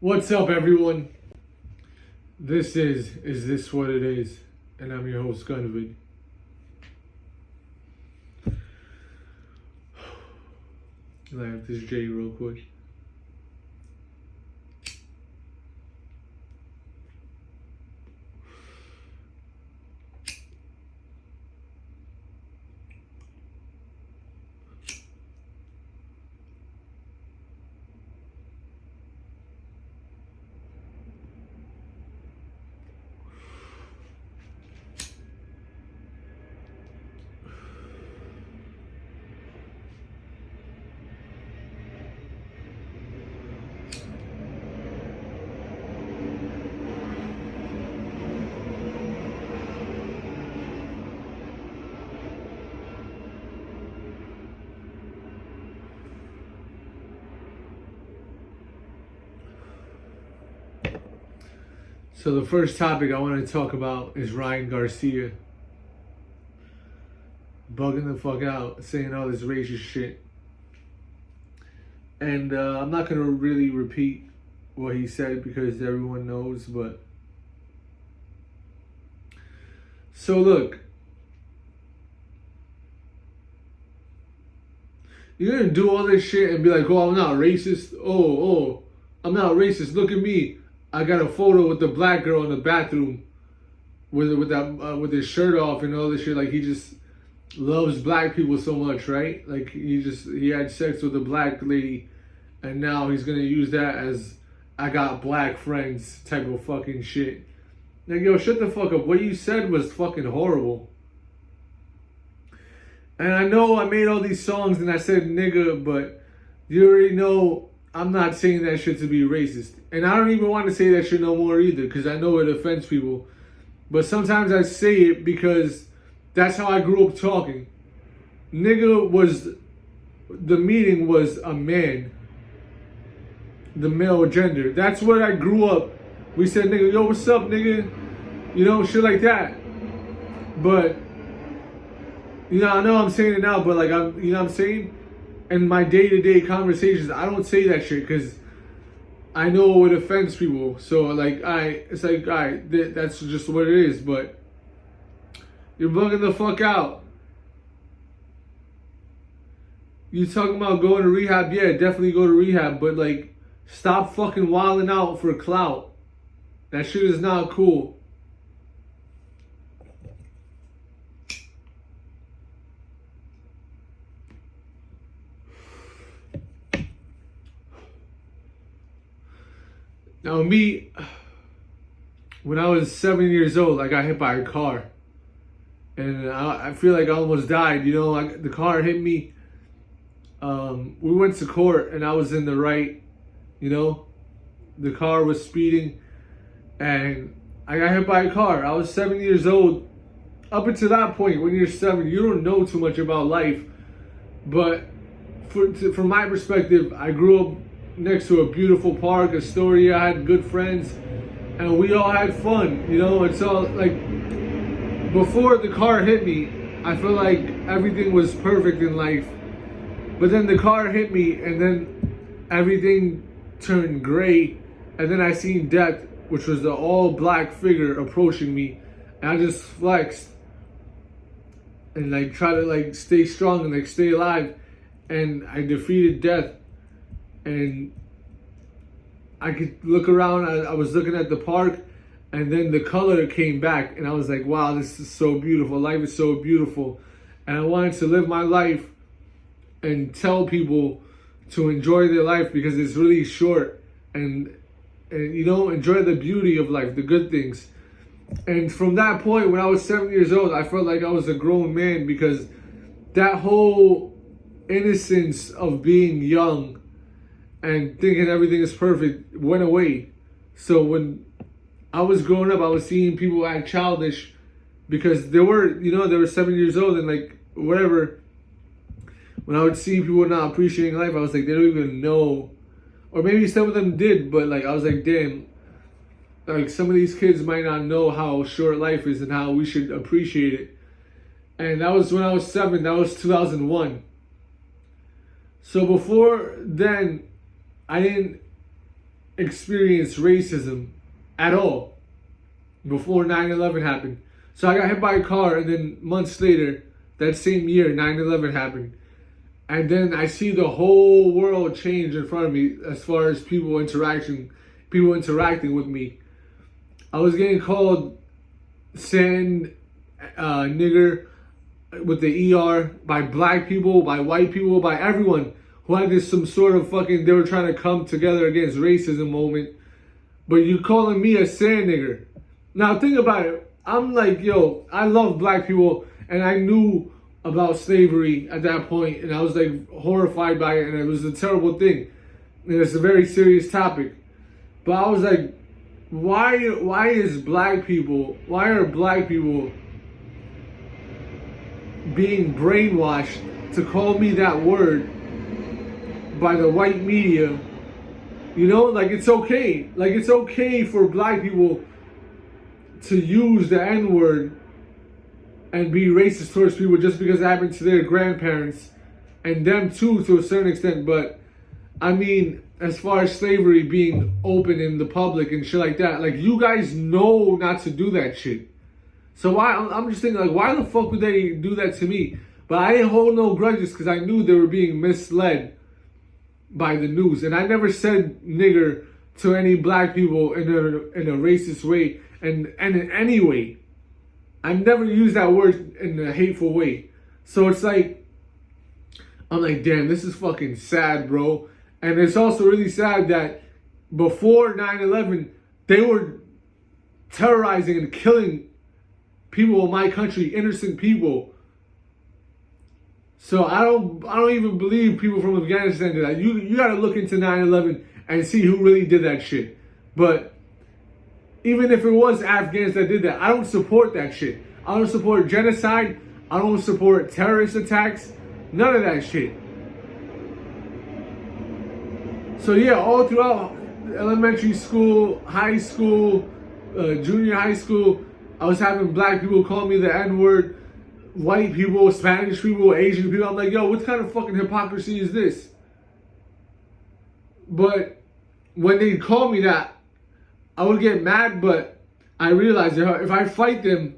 What's up, everyone? This is this what it is? And I'm your host, Gunvid. Light up this J real quick. So the first topic I want to talk about is Ryan Garcia. Bugging the fuck out, saying all this racist shit. And I'm not going to really repeat what he said because everyone knows, but... So look. You're going to do all this shit and be like, oh, I'm not racist. Oh, I'm not racist. Look at me. I got a photo with the black girl in the bathroom with his shirt off and all this shit. Like, he just loves black people so much, right? Like, he had sex with a black lady, and now he's gonna use that as I got black friends type of fucking shit. Like, yo, shut the fuck up. What you said was fucking horrible. And I know I made all these songs and I said nigga, but you already know I'm not saying that shit to be racist. And I don't even want to say that shit no more either, because I know it offends people. But sometimes I say it because that's how I grew up talking. Nigga was, the meaning was a man. The male gender. That's what I grew up. We said nigga, yo, what's up, nigga? You know, shit like that. But, you know, I know I'm saying it now, but like, you know what I'm saying? In my day-to-day conversations, I don't say that shit because I know it offends people. So like, it's like, that's just what it is. But you're bugging the fuck out. You talking about going to rehab? Yeah, definitely go to rehab. But like, stop fucking wilding out for clout. That shit is not cool. Now me, when I was 7 years old, I got hit by a car. And I feel like I almost died, you know, the car hit me. We went to court and I was in the right, you know. The car was speeding and I got hit by a car. I was 7 years old. Up until that point, when you're 7, you don't know too much about life. But from my perspective, I grew up next to a beautiful park, Astoria. I had good friends, and we all had fun. You know, it's all like, before the car hit me, I felt like everything was perfect in life. But then the car hit me, and then everything turned gray, and then I seen death, which was the all-black figure approaching me, and I just flexed and like try to like stay strong and like stay alive, and I defeated death. And I could look around, I was looking at the park, and then the color came back, and I was like, wow, this is so beautiful. Life is so beautiful. And I wanted to live my life and tell people to enjoy their life because it's really short. And you know, enjoy the beauty of life, the good things. And from that point, when I was 7 years old, I felt like I was a grown man because that whole innocence of being young and thinking everything is perfect went away. So when I was growing up, I was seeing people act childish because they were 7 years old and like whatever. When I would see people not appreciating life, I was like, they don't even know. Or maybe some of them did, but like I was like, damn, like some of these kids might not know how short life is and how we should appreciate it. And that was when I was 7. That was 2001. So before then, I didn't experienced racism at all before 9/11 happened. So I got hit by a car, and then months later, that same year, 9/11 happened. And then I see the whole world change in front of me as far as people interacting with me. I was getting called sand nigger with the ER by black people, by white people, by everyone who had this some sort of fucking, they were trying to come together against racism moment. But you calling me a sand nigger. Now think about it. I'm like, yo, I love black people, and I knew about slavery at that point, and I was like horrified by it, and it was a terrible thing. And it's a very serious topic. But I was like, why are black people being brainwashed to call me that word by the white media? You know, like it's okay. Like it's okay for black people to use the N-word and be racist towards people just because it happened to their grandparents and them too to a certain extent. But I mean, as far as slavery being open in the public and shit like that, like you guys know not to do that shit. So why, I'm just thinking like, why the fuck would they do that to me? But I didn't hold no grudges because I knew they were being misled by the news. And I never said nigger to any black people in a racist way and in any way. I've never used that word in a hateful way. So it's like, I'm like, damn, this is fucking sad, bro. And it's also really sad that before 9/11, they were terrorizing and killing people in my country, innocent people. So I don't even believe people from Afghanistan did that. You got to look into 9/11 and see who really did that shit. But even if it was Afghans that did that, I don't support that shit. I don't support genocide. I don't support terrorist attacks. None of that shit. So yeah, all throughout elementary school, high school, junior high school, I was having black people call me the N-word, white people, Spanish people, Asian people. I'm like, yo, what kind of fucking hypocrisy is this? But when they call me that, I would get mad, but I realized that if I fight them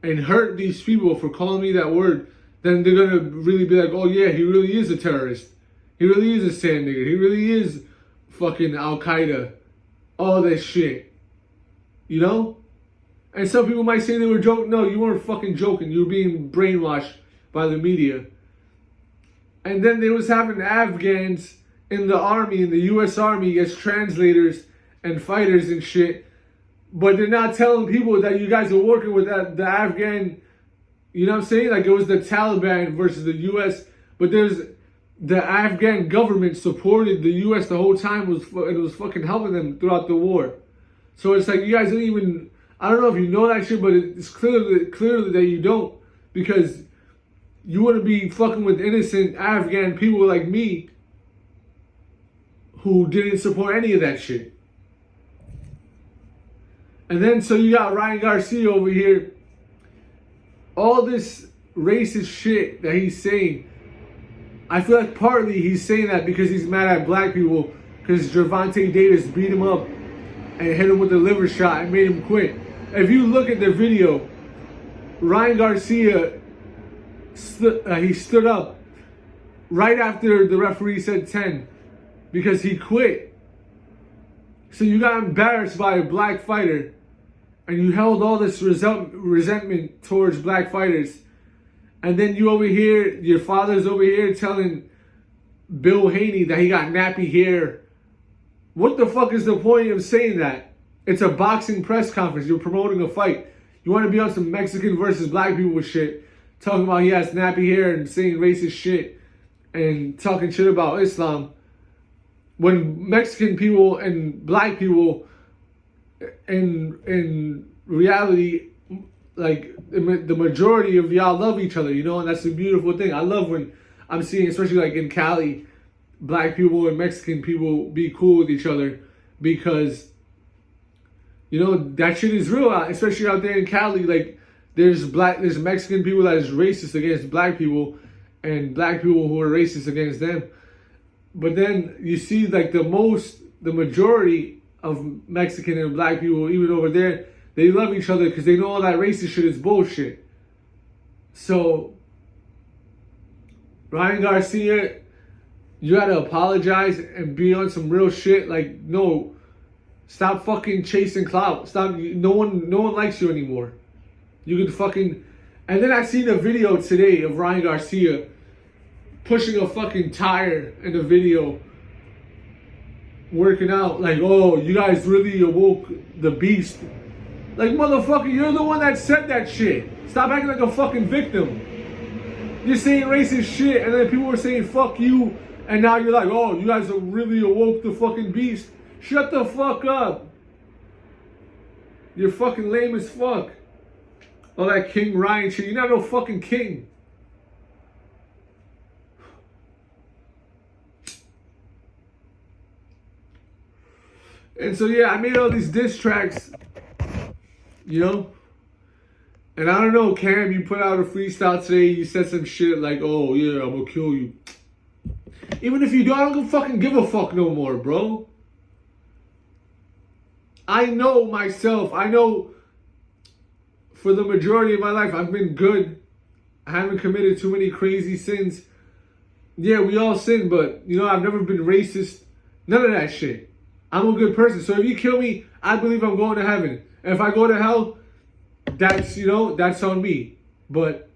and hurt these people for calling me that word, then they're going to really be like, oh yeah, he really is a terrorist. He really is a sand nigger. He really is fucking Al-Qaeda. All that shit. You know? And some people might say they were joking. No, you weren't fucking joking. You were being brainwashed by the media. And then they was having Afghans in the army, in the U.S. Army, as translators and fighters and shit. But they're not telling people that you guys are working with the Afghan, you know what I'm saying? Like it was the Taliban versus the U.S. But the Afghan government supported the U.S. the whole time. It was fucking helping them throughout the war. So it's like you guys don't even, I don't know if you know that shit, but it's clearly that you don't. Because you wouldn't be fucking with innocent Afghan people like me who didn't support any of that shit. And then so you got Ryan Garcia over here. All this racist shit that he's saying, I feel like partly he's saying that because he's mad at black people because Gervonta Davis beat him up and hit him with a liver shot and made him quit. If you look at the video, Ryan Garcia, he stood up right after the referee said 10 because he quit. So you got embarrassed by a black fighter and you held all this resentment towards black fighters. And then you over here, your father's over here telling Bill Haney that he got nappy hair. What the fuck is the point of saying that? It's a boxing press conference. You're promoting a fight. You want to be on some Mexican versus black people shit, talking about he has nappy hair and saying racist shit and talking shit about Islam. When Mexican people and black people in reality, like the majority of y'all love each other, you know, and that's a beautiful thing. I love when I'm seeing, especially like in Cali, black people and Mexican people be cool with each other because, you know, that shit is real, especially out there in Cali. Like there's Mexican people that is racist against black people and black people who are racist against them. But then you see like the most the majority of Mexican and black people, even over there, they love each other because they know all that racist shit is bullshit. So, Ryan Garcia, you gotta apologize and be on some real shit. Like, no, stop fucking chasing clout. Stop. No one likes you anymore. You can fucking. And then I seen a video today of Ryan Garcia pushing a fucking tire in the video, working out. Like, oh, you guys really awoke the beast. Like, motherfucker, you're the one that said that shit. Stop acting like a fucking victim. You're saying racist shit, and then people were saying fuck you, and now you're like, oh, you guys are really awoke the fucking beast. Shut the fuck up. You're fucking lame as fuck. All that King Ryan shit. You're not no fucking king. And so, yeah, I made all these diss tracks, you know? And I don't know, Cam, you put out a freestyle today, you said some shit like, oh, yeah, I'm gonna kill you. Even if you do, I don't fucking give a fuck no more, bro. I know myself. I know for the majority of my life, I've been good. I haven't committed too many crazy sins. Yeah, we all sin, but, you know, I've never been racist. None of that shit. I'm a good person. So if you kill me, I believe I'm going to heaven. And if I go to hell, that's, you know, that's on me. But,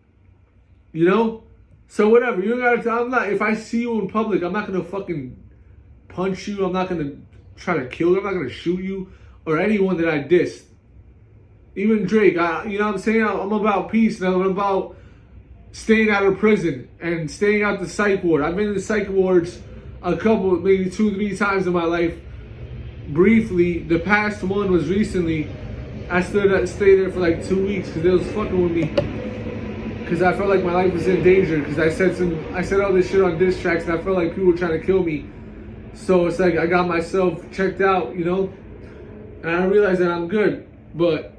you know, so whatever. You don't gotta, I'm not, if I see you in public, I'm not gonna fucking punch you. I'm not gonna try to kill you. I'm not gonna shoot you or anyone that I dissed. Even Drake, you know what I'm saying? I'm about peace and I'm about staying out of prison and staying out the psych ward. I've been in the psych wards a couple, maybe 2-3 times in my life. Briefly, the past one was recently. I stayed there for like 2 weeks because they was fucking with me. Because I felt like my life was in danger. Because I said all this shit on diss tracks and I felt like people were trying to kill me. So it's like I got myself checked out, you know. And I realized that I'm good. But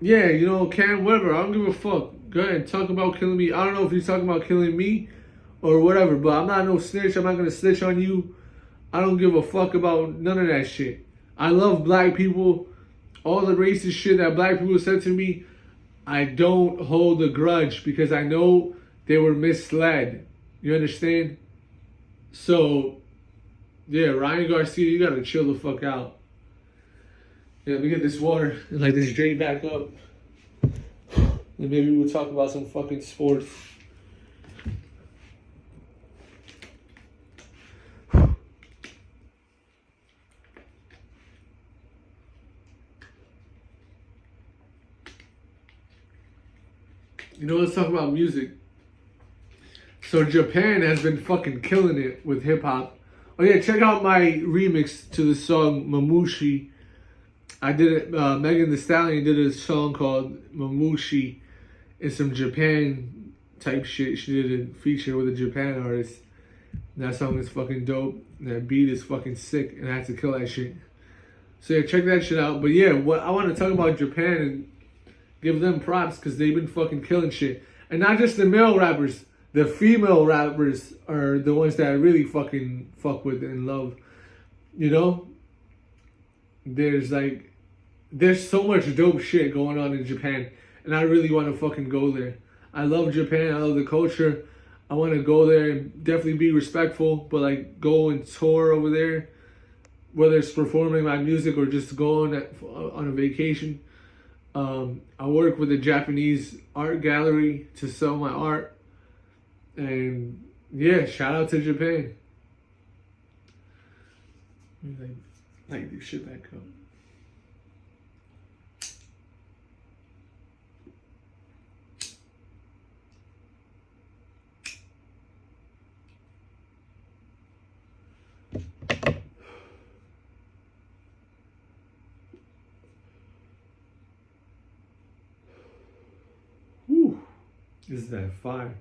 yeah, you know, Cam, whatever. I don't give a fuck. Go ahead, talk about killing me. I don't know if you're talking about killing me or whatever. But I'm not no snitch. I'm not gonna snitch on you. I don't give a fuck about none of that shit. I love black people. All the racist shit that black people said to me, I don't hold a grudge because I know they were misled. You understand? So, yeah, Ryan Garcia, you gotta chill the fuck out. Yeah, let me get this water and like this drain back up. And maybe we'll talk about some fucking sports. You know, let's talk about music. So Japan has been fucking killing it with hip hop. Oh yeah, check out my remix to the song Mamushi. I did it, Megan Thee Stallion did a song called Mamushi. It's some Japan type shit. She did a feature with a Japan artist. And that song is fucking dope. And that beat is fucking sick. And I had to kill that shit. So yeah, check that shit out. But yeah, what I want to talk about Japan and give them props because they've been fucking killing shit. And not just the male rappers. The female rappers are the ones that I really fucking fuck with and love. You know? There's so much dope shit going on in Japan. And I really want to fucking go there. I love Japan. I love the culture. I want to go there and definitely be respectful. But like go and tour over there. Whether it's performing my music or just going on a vacation. I work with a Japanese art gallery to sell my art. And yeah, shout out to Japan. Like this shit back up. Whew. This is that fire.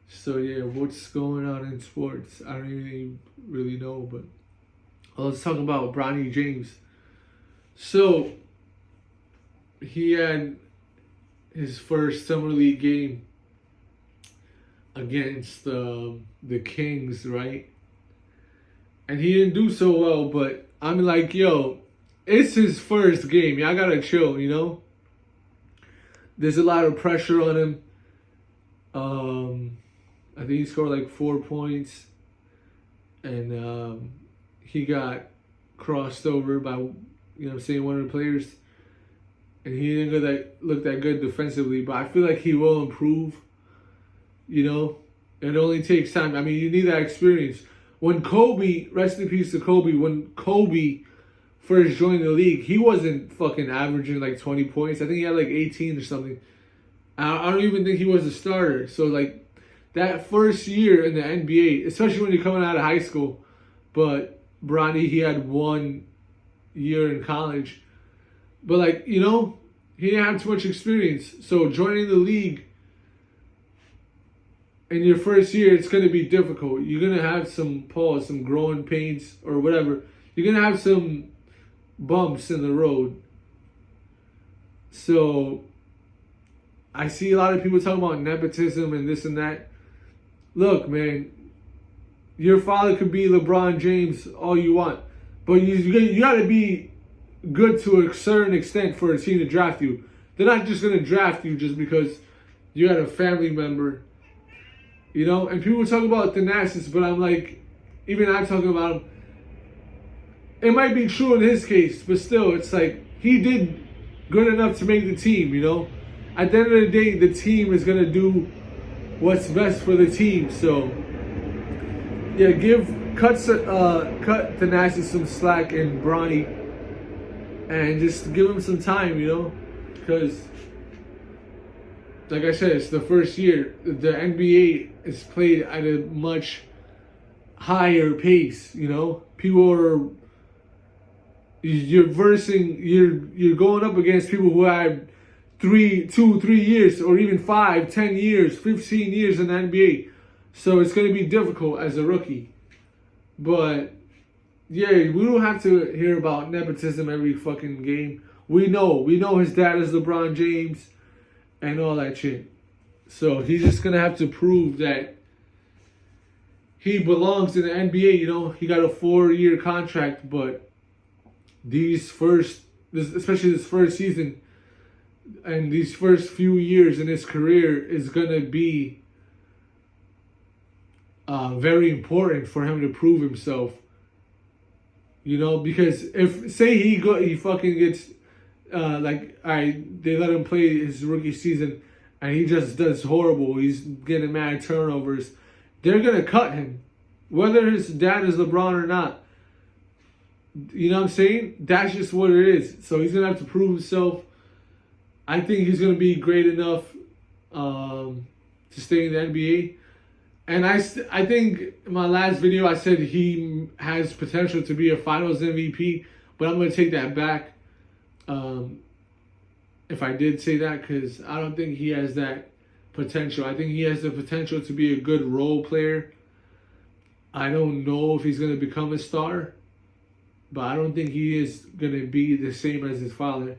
So yeah, what's going on in sports? I don't even really know, but let's talk about Bronny James. So he had his first summer league game against the Kings, right? and he didn't do so well. But I'm like, yo, it's his first game. Y'all gotta chill, you know. There's a lot of pressure on him. I think he scored like 4 points, and he got crossed over by, you know what I'm saying, one of the players, and he didn't look that good defensively. But I feel like he will improve. You know, it only takes time. I mean, you need that experience. When Kobe, rest in peace to Kobe, when Kobe first joined the league, he wasn't fucking averaging like 20 points. I think he had like 18 or something. I don't even think he was a starter. So, like, that first year in the NBA, especially when you're coming out of high school, but Bronny, he had 1 year in college. But, like, you know, he didn't have too much experience. So, joining the league in your first year, it's going to be difficult. You're going to have some pause, some growing pains or whatever. You're going to have some bumps in the road. So, I see a lot of people talking about nepotism and this and that. Look, man, your father could be LeBron James all you want. But you got to be good to a certain extent for a team to draft you. They're not just going to draft you just because you had a family member. You know, and people talk about Thanasis, but I'm like, even I'm talking about him. It might be true in his case, but still, it's like, he did good enough to make the team, you know? At the end of the day, the team is going to do what's best for the team. So, yeah, cut Thanasis some slack and Bronny, and just give him some time, you know? Because, like I said, it's the first year. The NBA is played at a much higher pace, you know? People are... You're going up against people who have 2, 3 years, or even 5, 10 years, 15 years in the NBA. So it's going to be difficult as a rookie. But, yeah, we don't have to hear about nepotism every fucking game. We know his dad is LeBron James and all that shit. So he's just going to have to prove that he belongs in the NBA, you know. He got a 4-year contract, but especially this first season and these first few years in his career is going to be very important for him to prove himself. You know, because if, say he fucking gets, like, all right, they let him play his rookie season and he just does horrible, he's getting mad turnovers, they're going to cut him. Whether his dad is LeBron or not. You know what I'm saying? That's just what it is. So he's going to have to prove himself. I think he's going to be great enough to stay in the NBA. And I think in my last video I said he has potential to be a finals MVP. But I'm going to take that back if I did say that, because I don't think he has that potential. I think he has the potential to be a good role player. I don't know if he's going to become a star. But I don't think he is going to be the same as his father.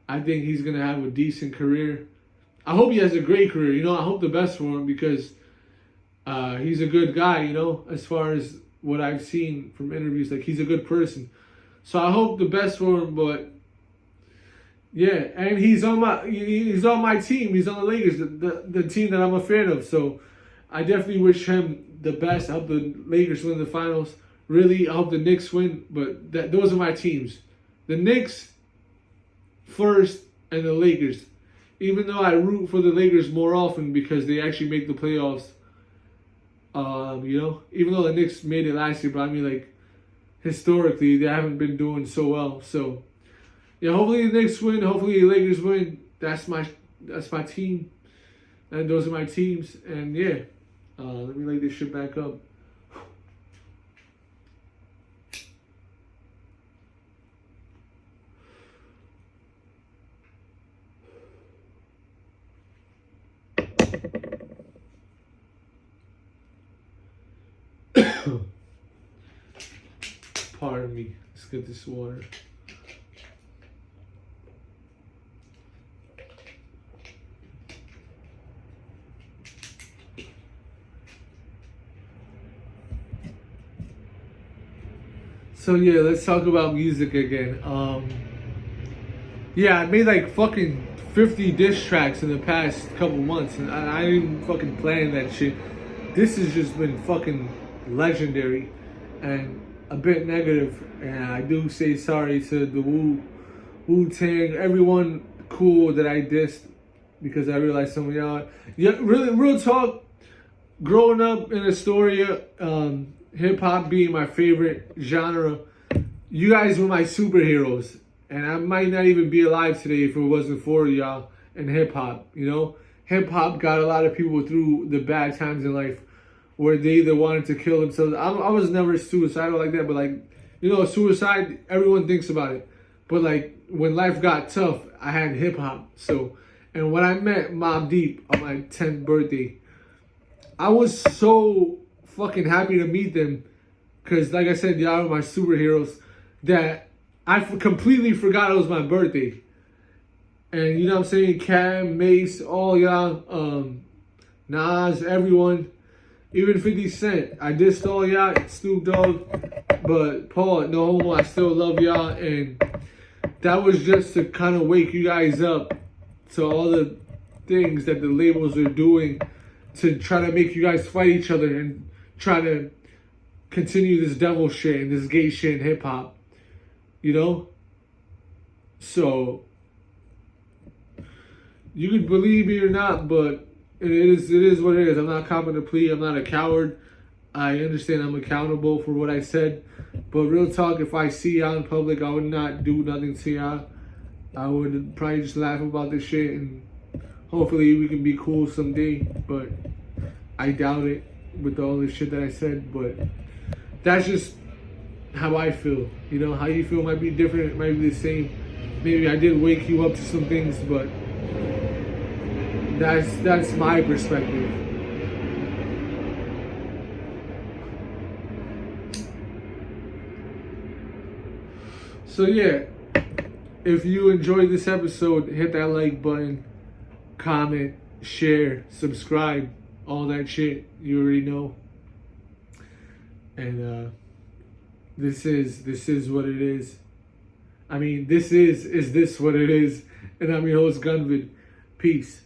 I think he's going to have a decent career. I hope he has a great career. You know, I hope the best for him, because he's a good guy, you know, as far as what I've seen from interviews. Like, he's a good person. So I hope the best for him, but yeah. And he's on my team. He's on the Lakers, the team that I'm a fan of. So I definitely wish him the best. I hope the Lakers win the finals. Really, I hope the Knicks win, but those are my teams. The Knicks first and the Lakers. Even though I root for the Lakers more often because they actually make the playoffs. You know, even though the Knicks made it last year, but I mean, like, historically, they haven't been doing so well. So, yeah, hopefully the Knicks win. Hopefully the Lakers win. That's my team. And those are my teams. And, yeah, let me lay this shit back up. Pardon me. Let's get this water. So yeah, let's talk about music again. Yeah, I made like fucking 50 diss tracks in the past couple months, and I didn't even fucking plan that shit. This has just been fucking legendary and a bit negative, and I do say sorry to the Wu-Tang, everyone cool that I dissed, because I realized some of y'all, yeah, really, real talk, growing up in Astoria, hip hop being my favorite genre, you guys were my superheroes. And I might not even be alive today if it wasn't for y'all and hip hop. You know, hip hop got a lot of people through the bad times in life where they either wanted to kill themselves. I was never suicidal like that, but like, you know, suicide, everyone thinks about it. But like, when life got tough, I had hip hop. So, and when I met Mobb Deep on my 10th birthday, I was so fucking happy to meet them, because like I said, y'all are my superheroes, that I completely forgot it was my birthday. And you know what I'm saying? Cam, Mace, all y'all, Nas, everyone, even 50 Cent. I dissed all y'all, Snoop Dogg, but Paul, no homo, I still love y'all. And that was just to kind of wake you guys up to all the things that the labels are doing to try to make you guys fight each other and try to continue this devil shit and this gay shit in hip hop. You know? So, you could believe me or not, but it is what it is. I'm not copping a plea. I'm not a coward. I understand I'm accountable for what I said. But real talk, if I see y'all in public, I would not do nothing to y'all. I would probably just laugh about this shit, and hopefully we can be cool someday. But I doubt it with all this shit that I said. But that's just how I feel. You know, how you feel might be different, it might be the same. Maybe I did wake you up to some things, but that's my perspective. So yeah, if you enjoyed this episode, hit that like button, comment, share, subscribe, all that shit you already know. And this is what it is. I mean, this is this what it is? And I'm your host, Gunvid. Peace.